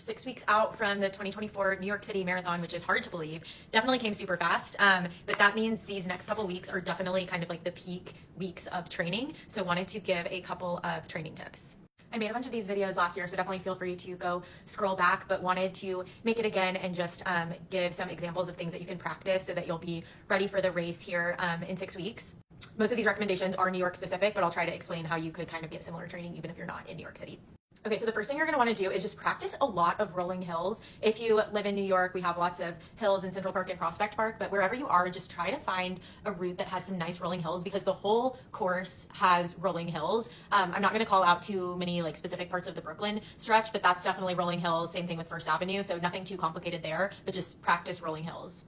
6 weeks out from the 2024 New York City Marathon, which is hard to believe. Definitely came super fast, but that means these next couple weeks are definitely kind of like the peak weeks of training. So wanted to give a couple of training tips. I made a bunch of these videos last year, so definitely feel free to go scroll back, but wanted to make it again and just give some examples of things that you can practice so that you'll be ready for the race here in 6 weeks. Most of these recommendations are New York specific, but I'll try to explain how you could kind of get similar training even if you're not in New York City. Okay, so the first thing you're going to want to do is just practice a lot of rolling hills. If you live in New York, we have lots of hills in Central Park and Prospect Park, but wherever you are, just try to find a route that has some nice rolling hills because the whole course has rolling hills. I'm not going to call out too many like specific parts of the Brooklyn stretch, but that's definitely rolling hills. Same thing with First Avenue, so nothing too complicated there, but just practice rolling hills.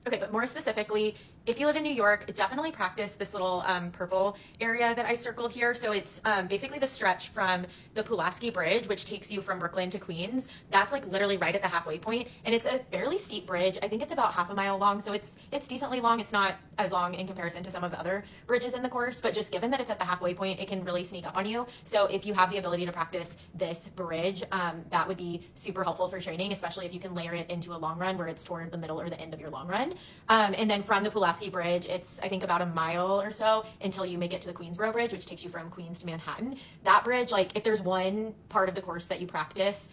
Okay, but more specifically, if you live in New York, definitely practice this little purple area that I circled here. So it's basically the stretch from the Pulaski Bridge, which takes you from Brooklyn to Queens. That's like literally right at the halfway point, and it's a fairly steep bridge. I think it's about half a mile long, so it's decently long. It's not as long in comparison to some of the other bridges in the course, but just given that it's at the halfway point, it can really sneak up on you. So if you have the ability to practice this bridge, that would be super helpful for training, especially if you can layer it into a long run where it's toward the middle or the end of your long run. And then from the Pulaski Bridge, it's I think about a mile or so until you make it to the Queensboro Bridge, which takes you from Queens to Manhattan. That bridge, like if there's one part of the course that you practice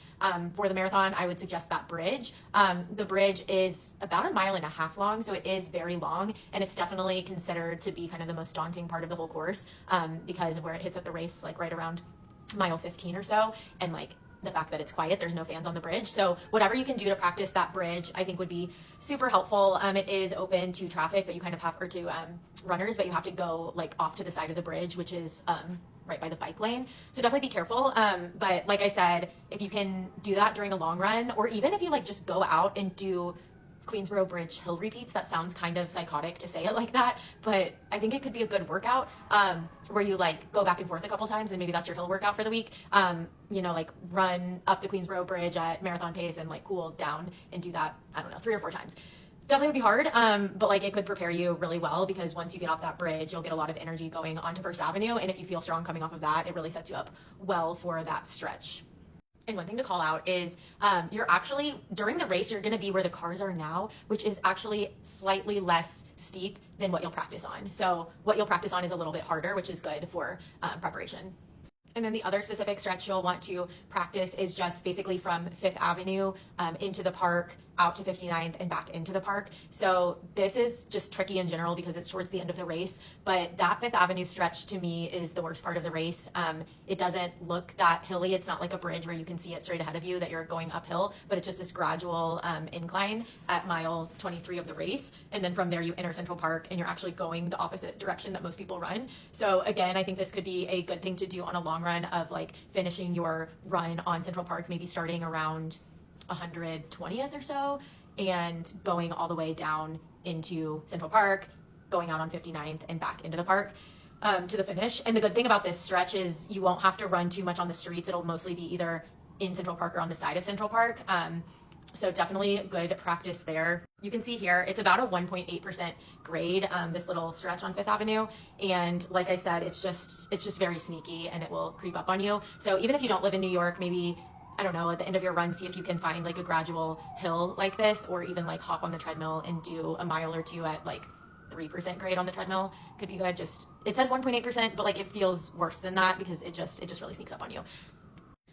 for the marathon, I would suggest that bridge. The bridge is about a mile and a half long, so it is very long, and it's definitely considered to be kind of the most daunting part of the whole course because of where it hits at the race, like right around mile 15 or so, and like the fact that it's quiet, there's no fans on the bridge. So whatever you can do to practice that bridge, I think would be super helpful. It is open to traffic, but you kind of have, or to runners, but you have to go like off to the side of the bridge, which is right by the bike lane. So definitely be careful. But like I said, if you can do that during a long run, or even if you like just go out and do Queensboro Bridge hill repeats, that sounds kind of psychotic to say it like that, but I think it could be a good workout where you like go back and forth a couple times and maybe that's your hill workout for the week. You know, like run up the Queensboro Bridge at marathon pace and like cool down and do that, I don't know, 3 or 4 times. Definitely would be hard, but like it could prepare you really well because once you get off that bridge, you'll get a lot of energy going onto First Avenue, and if you feel strong coming off of that, it really sets you up well for that stretch. And one thing to call out is you're actually, during the race, you're going to be where the cars are now, which is actually slightly less steep than what you'll practice on. So what you'll practice on is a little bit harder, which is good for preparation. And then the other specific stretch you'll want to practice is just basically from 5th Avenue into the park, out to 59th and back into the park. So this is just tricky in general because it's towards the end of the race, but that 5th Avenue stretch to me is the worst part of the race. It doesn't look that hilly. It's not like a bridge where you can see it straight ahead of you that you're going uphill, but it's just this gradual incline at mile 23 of the race. And then from there you enter Central Park and you're actually going the opposite direction that most people run. So again, I think this could be a good thing to do on a long run of like finishing your run on Central Park, maybe starting around 120th or so and going all the way down into Central Park, going out on 59th and back into the park to the finish. And the good thing about this stretch is you won't have to run too much on the streets. It'll mostly be either in Central Park or on the side of Central Park. So definitely good practice there. You can see here, it's about a 1.8% grade, this little stretch on 5th Avenue. And like I said, it's just very sneaky and it will creep up on you. So even if you don't live in New York, maybe, I don't know, at the end of your run, see if you can find like a gradual hill like this, or even like hop on the treadmill and do a mile or two at like 3% grade on the treadmill. Could be good. Just, it says 1.8%, but like it feels worse than that because it just really sneaks up on you.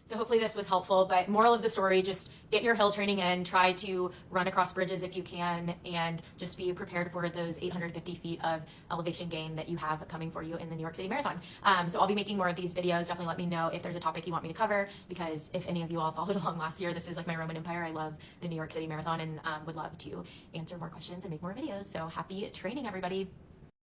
So hopefully this was helpful, but moral of the story, just get your hill training in, try to run across bridges if you can, and just be prepared for those 850 feet of elevation gain that you have coming for you in the New York City Marathon. So I'll be making more of these videos. Definitely let me know if there's a topic you want me to cover, because if any of you all followed along last year, this is like my Roman Empire. I love the New York City Marathon and would love to answer more questions and make more videos. So happy training, everybody.